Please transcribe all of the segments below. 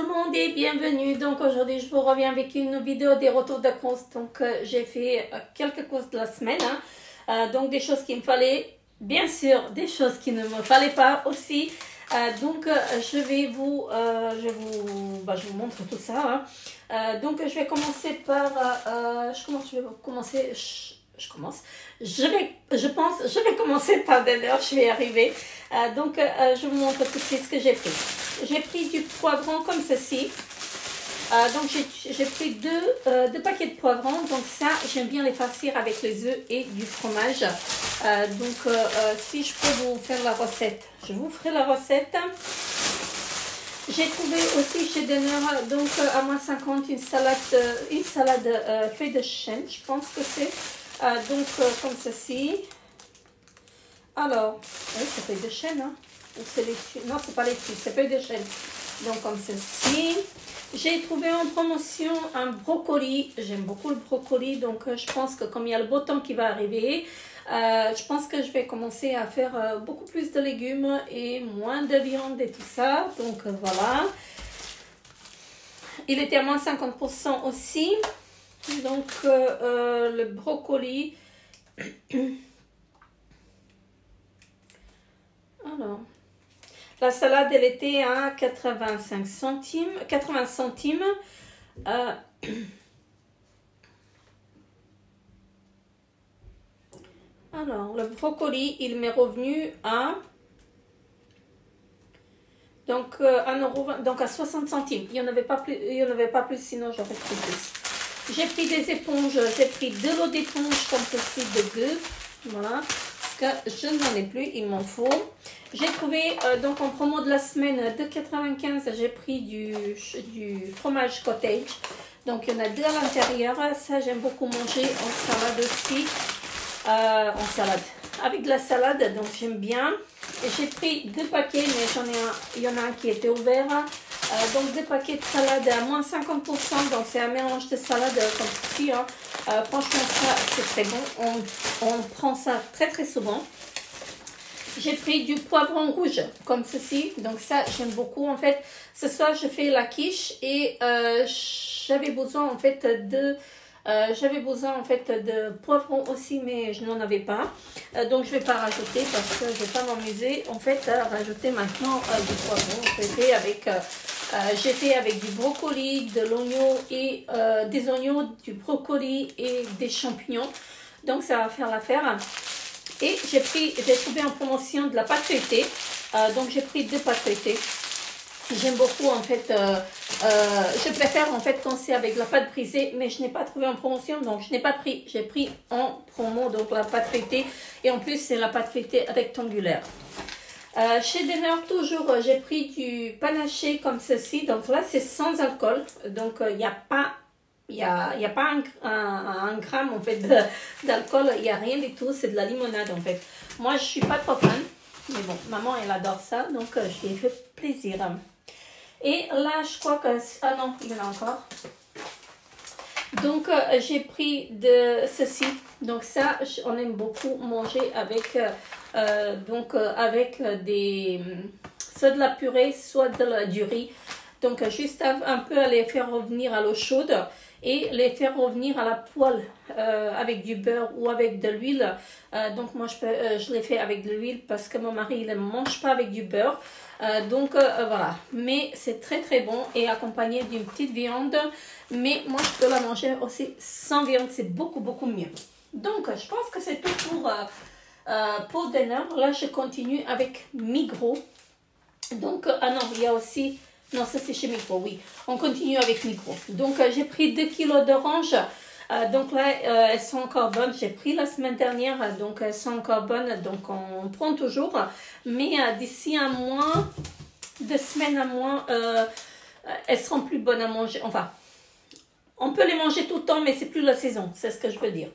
monde et bienvenue. Donc aujourd'hui je vous reviens avec une vidéo des retours de courses. Donc j'ai fait quelques courses de la semaine, donc des choses qu'il me fallait, bien sûr des choses qui ne me fallait pas aussi. Donc je vous montre tout ça. Donc je vais commencer par je vais commencer par Denner, je vais y arriver. Je vous montre tout de suite ce que j'ai pris. J'ai pris du poivron comme ceci. Donc j'ai pris deux paquets de poivrons. Donc ça, j'aime bien les farcir avec les œufs et du fromage. Si je peux vous faire la recette, je vous ferai la recette. J'ai trouvé aussi chez Denner, donc à moins 50, une salade feuille de chêne, je pense que c'est. Comme ceci. Alors, oui, c'est feuille de chêne, hein. Ou c'est laitue? Non, c'est pas laitue, c'est feuille de chêne. Donc comme ceci. J'ai trouvé en promotion un brocoli. J'aime beaucoup le brocoli, donc je pense que comme il y a le beau temps qui va arriver, je pense que je vais commencer à faire beaucoup plus de légumes et moins de viande et tout ça. Donc voilà. Il était à moins 50% aussi. Donc le brocoli. Alors, la salade, elle était à 80 centimes. Alors, le brocoli, il m'est revenu à €1, donc à 60 centimes. Il n'y en avait pas plus, sinon j'aurais pris plus. J'ai pris des éponges, j'ai pris de l'eau d'éponge comme ceci de gueux. Voilà, parce que je n'en ai plus, il m'en faut. J'ai trouvé donc en promo de la semaine de 95, j'ai pris du fromage cottage. Donc il y en a deux à l'intérieur. Ça j'aime beaucoup manger en salade aussi. En salade. Avec de la salade, donc j'aime bien. J'ai pris deux paquets, mais il y en a un qui était ouvert. Donc deux paquets de salade à moins 50%. Donc c'est un mélange de salade comme ceci. Hein. Franchement ça c'est très bon. On prend ça très très souvent. J'ai pris du poivron rouge comme ceci. Donc ça j'aime beaucoup en fait. Ce soir je fais la quiche et j'avais besoin en fait de poivron aussi, mais je n'en avais pas. Donc je ne vais pas rajouter parce que je ne vais pas m'amuser en fait à rajouter maintenant du poivron. J'ai fait avec du brocoli, de l'oignon et des oignons, du brocoli et des champignons. Donc ça va faire l'affaire. Et j'ai trouvé en promotion de la pâte feuilletée. Donc j'ai pris deux pâtes feuilletées. J'aime beaucoup en fait, je préfère en fait quand c'est avec la pâte brisée, mais je n'ai pas trouvé en promotion, donc je n'ai pas pris. J'ai pris en promo donc la pâte feuilletée et en plus c'est la pâte feuilletée rectangulaire. Chez Denner toujours, j'ai pris du panaché comme ceci, donc là c'est sans alcool, donc il n'y a pas un gramme en fait d'alcool, il n'y a rien du tout, c'est de la limonade en fait. Moi je suis pas trop fan, mais bon, maman elle adore ça, donc je lui ai fait plaisir. Et là, je crois que... Ah non, il y en a encore. Donc, j'ai pris de ceci. Donc ça, on aime beaucoup manger avec, soit de la purée, soit du riz. Donc, juste un peu à les faire revenir à l'eau chaude et les faire revenir à la poêle avec du beurre ou avec de l'huile. Donc, moi, je les fais avec de l'huile parce que mon mari, il ne mange pas avec du beurre. Voilà, mais c'est très très bon et accompagné d'une petite viande, mais moi je peux la manger aussi sans viande, c'est beaucoup beaucoup mieux. Donc je pense que c'est tout pour Denner. Là je continue avec Migros. Donc ah non, il y a aussi, non ça c'est chez Migros, oui, on continue avec Migros. Donc j'ai pris 2 kilos d'oranges. Donc là, elles sont encore bonnes. J'ai pris la semaine dernière, donc elles sont encore bonnes. Donc on prend toujours. Mais d'ici un mois, 2 semaines à moins, elles seront plus bonnes à manger. Enfin, on peut les manger tout le temps, mais c'est plus la saison. C'est ce que je veux dire.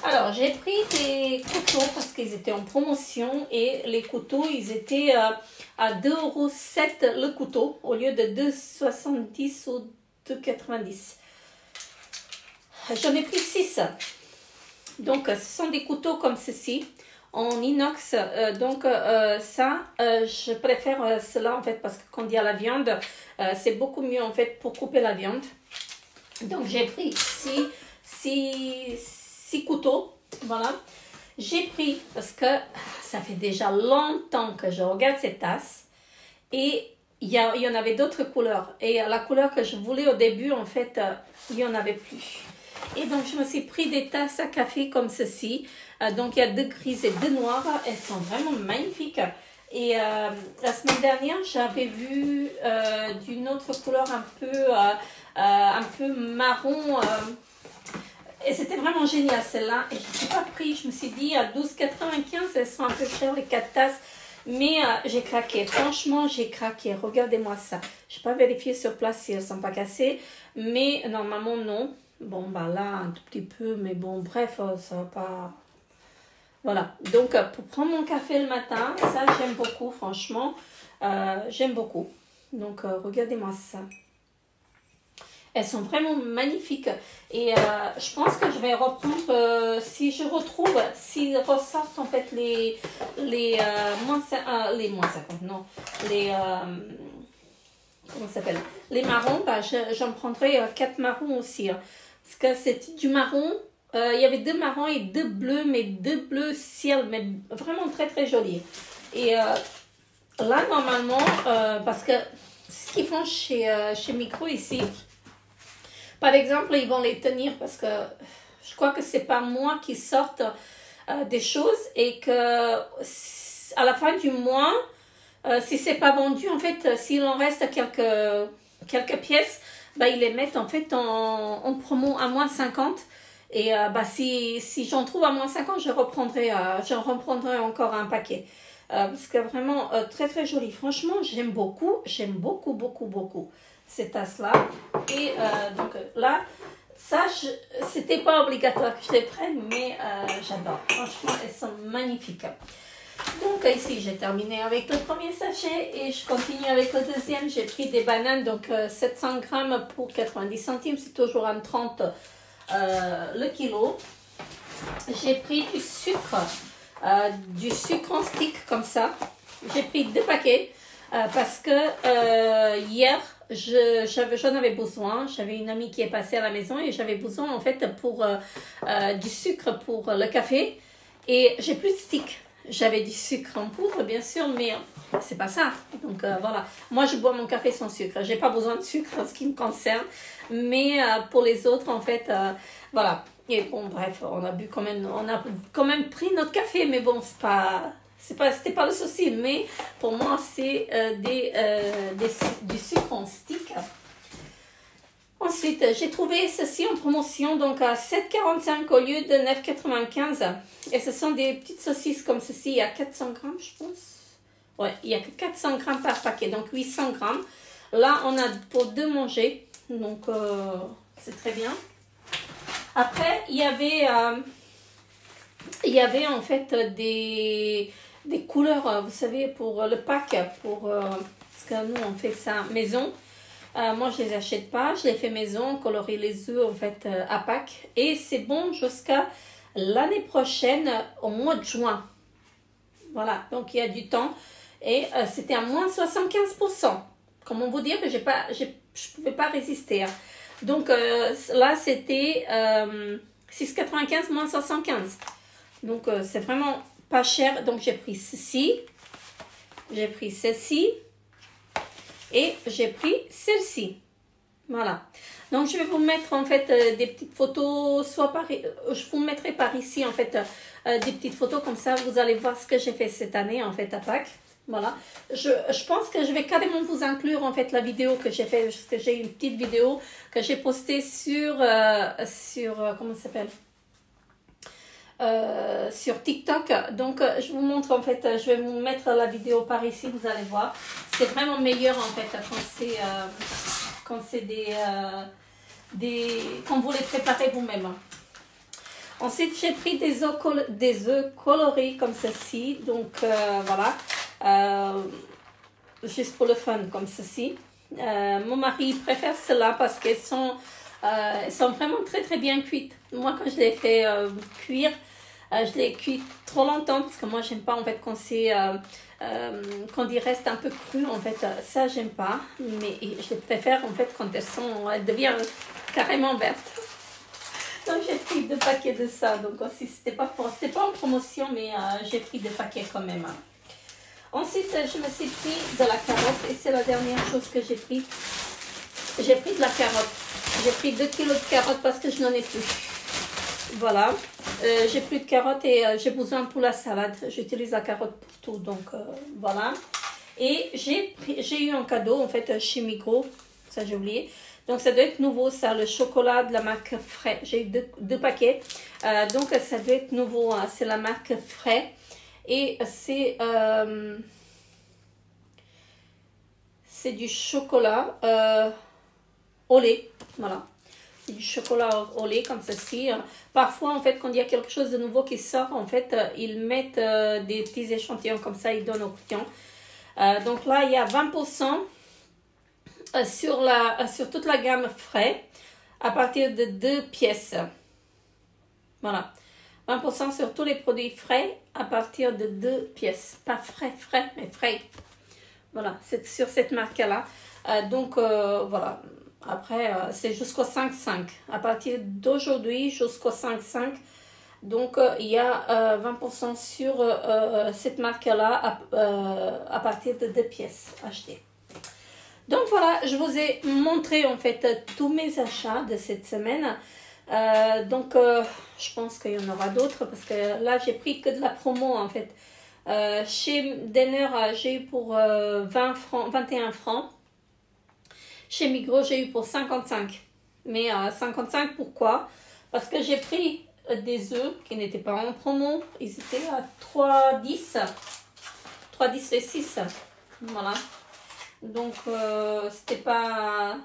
Alors, j'ai pris des couteaux parce qu'ils étaient en promotion. Et les couteaux, ils étaient à 2,07 € le couteau au lieu de 2,70 € ou 2,90 €. J'en ai pris 6. Donc, ce sont des couteaux comme ceci, en inox. Ça, je préfère cela en fait parce que quand il y a la viande, c'est beaucoup mieux en fait pour couper la viande. Donc j'ai pris six couteaux, voilà. J'ai pris, parce que ça fait déjà longtemps que je regarde cette tasse, et il y en avait d'autres couleurs. Et la couleur que je voulais au début, en fait, il n'y en avait plus. Et donc, je me suis pris des tasses à café comme ceci. Donc, il y a 2 grises et 2 noires. Elles sont vraiment magnifiques. Et la semaine dernière, j'avais vu d'une autre couleur un peu marron. Et c'était vraiment génial celle-là. Et je n'ai pas pris, je me suis dit à 12,95, elles sont un peu chères les 4 tasses. Mais j'ai craqué, franchement j'ai craqué, regardez-moi ça. Je n'ai pas vérifié sur place si elles ne sont pas cassées, mais normalement non. Bon bah là un tout petit peu, mais bon bref, ça va pas... Voilà, donc pour prendre mon café le matin, ça j'aime beaucoup franchement, j'aime beaucoup. Donc regardez-moi ça. Elles sont vraiment magnifiques et je pense que je vais reprendre, si je retrouve, s'ils ressortent en fait les moins 50, non, comment ça s'appelle, les marrons, bah, j'en prendrai 4 marrons aussi, hein, parce que c'est du marron, il y avait 2 marrons et 2 bleus, mais 2 bleus ciel, mais vraiment très très jolis. Et là normalement, parce que c'est ce qu'ils font chez Micro ici. Par exemple, ils vont les tenir parce que je crois que c'est pas moi qui sorte des choses et que à la fin du mois, si c'est pas vendu, en fait, s'il en reste quelques pièces, bah, ils les mettent en fait en promo à moins 50. Et bah, si j'en trouve à moins 50, j'en reprendrai encore un paquet. Parce que vraiment très très joli. Franchement, j'aime beaucoup ces tasses-là. Et donc là, ça, c'était pas obligatoire que je les prenne, mais j'adore. Franchement, elles sont magnifiques. Donc ici, j'ai terminé avec le premier sachet et je continue avec le deuxième. J'ai pris des bananes, donc 700 grammes pour 90 centimes. C'est toujours un 30 le kilo. J'ai pris du sucre en stick comme ça. J'ai pris 2 paquets parce que hier, j'en avais besoin. J'avais une amie qui est passée à la maison et j'avais besoin en fait pour du sucre pour le café. Et j'ai plus de stick. J'avais du sucre en poudre bien sûr, mais c'est pas ça. Donc voilà, moi je bois mon café sans sucre. J'ai pas besoin de sucre en ce qui me concerne, mais pour les autres en fait, voilà. Et bon bref, on a quand même pris notre café, mais bon c'était pas le souci. Mais pour moi c'est du sucre en stick. Ensuite, j'ai trouvé ceci en promotion, donc à 7,45 au lieu de 9,95. Et ce sont des petites saucisses comme ceci, il y a 400 grammes, je pense. Ouais, il y a que 400 grammes par paquet, donc 800 grammes. Là, on a pour 2 manger, donc c'est très bien. Après, il y avait en fait des couleurs, vous savez, pour le pack, parce que nous, on fait ça maison. Moi, je les achète pas. Je les fais maison, colorer les œufs en fait à Pâques. Et c'est bon jusqu'à l'année prochaine, au mois de juin. Voilà, donc il y a du temps. Et c'était à moins 75%. Comment vous dire que je pouvais pas résister. Hein. Donc là, c'était 6,95 moins 75. Donc c'est vraiment pas cher. Donc j'ai pris ceci. J'ai pris ceci. Et j'ai pris celle-ci. Voilà. Donc, je vais vous mettre en fait des petites photos. Je vous mettrai par ici en fait des petites photos. Comme ça, vous allez voir ce que j'ai fait cette année en fait à Pâques. Voilà. Je pense que je vais carrément vous inclure en fait la vidéo que j'ai fait. Parce que j'ai une petite vidéo que j'ai postée sur comment ça s'appelle, sur TikTok. Donc je vous montre en fait, je vais vous mettre la vidéo par ici, vous allez voir. C'est vraiment meilleur en fait quand c'est quand vous les préparez vous-même. Ensuite, j'ai pris des œufs colorés comme ceci. Donc voilà, juste pour le fun comme ceci. Mon mari préfère cela parce qu'elles sont vraiment très très bien cuites. Moi, quand je les fais cuire, Je l'ai cuit trop longtemps parce que moi j'aime pas en fait quand c'est quand il reste un peu cru en fait, ça j'aime pas, mais je les préfère en fait quand elles deviennent carrément vertes. Donc j'ai pris 2 paquets de ça, donc aussi c'était pas en promotion, mais j'ai pris 2 paquets quand même. Ensuite je me suis pris de la carotte et c'est la dernière chose que j'ai pris. J'ai pris de la carotte. J'ai pris 2 kilos de carottes parce que je n'en ai plus. Voilà. J'ai plus de carottes et j'ai besoin pour la salade. J'utilise la carotte pour tout. Donc voilà. Et j'ai eu un cadeau en fait chez Migros. Ça j'ai oublié. Donc ça doit être nouveau ça. Le chocolat de la marque Frais. J'ai eu 2 paquets. Donc ça doit être nouveau. Hein. C'est la marque Frais. Et c'est du chocolat au lait, voilà, c'est du chocolat au lait comme ceci. Parfois en fait quand il y a quelque chose de nouveau qui sort, en fait ils mettent des petits échantillons comme ça, ils donnent aux clients. Donc là il y a 20% sur toute la gamme Frais à partir de 2 pièces, voilà, 20% sur tous les produits Frais à partir de 2 pièces, pas frais mais Frais, voilà, c'est sur cette marque là. Donc voilà. Après, c'est jusqu'au 5,5. À partir d'aujourd'hui, jusqu'au 5,5. Donc, il y a 20% sur cette marque-là à partir de 2 pièces achetées. Donc, voilà, je vous ai montré en fait tous mes achats de cette semaine. Donc, je pense qu'il y en aura d'autres parce que là, j'ai pris que de la promo en fait. Chez Denner, j'ai eu pour 21 francs. Chez Migros, j'ai eu pour 55. Mais 55, pourquoi? Parce que j'ai pris des œufs qui n'étaient pas en promo. Ils étaient à 3,10. 3,10 et 6. Voilà. Donc, c'était pas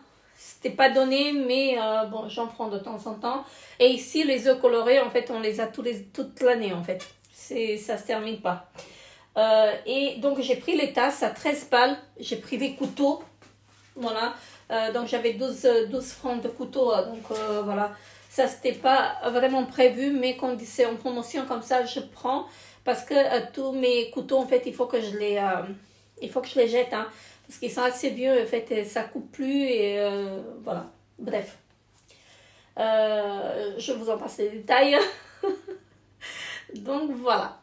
donné, mais bon, j'en prends de temps en temps. Et ici, les œufs colorés, en fait, on les a toute l'année, en fait. Ça se termine pas. Et donc, j'ai pris les tasses à 13 balles. J'ai pris les couteaux. Voilà. Donc j'avais 12 francs de couteau, donc voilà, ça c'était pas vraiment prévu, mais quand c'est en promotion comme ça, je prends parce que tous mes couteaux en fait il faut que je les jette, hein, parce qu'ils sont assez vieux en fait et ça coupe plus et voilà, bref, je vous en passe les détails. Donc voilà.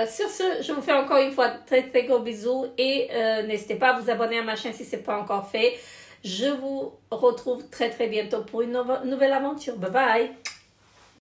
Sur ce, je vous fais encore une fois très très gros bisous et n'hésitez pas à vous abonner à ma chaîne si ce n'est pas encore fait. Je vous retrouve très très bientôt pour une nouvelle aventure. Bye bye!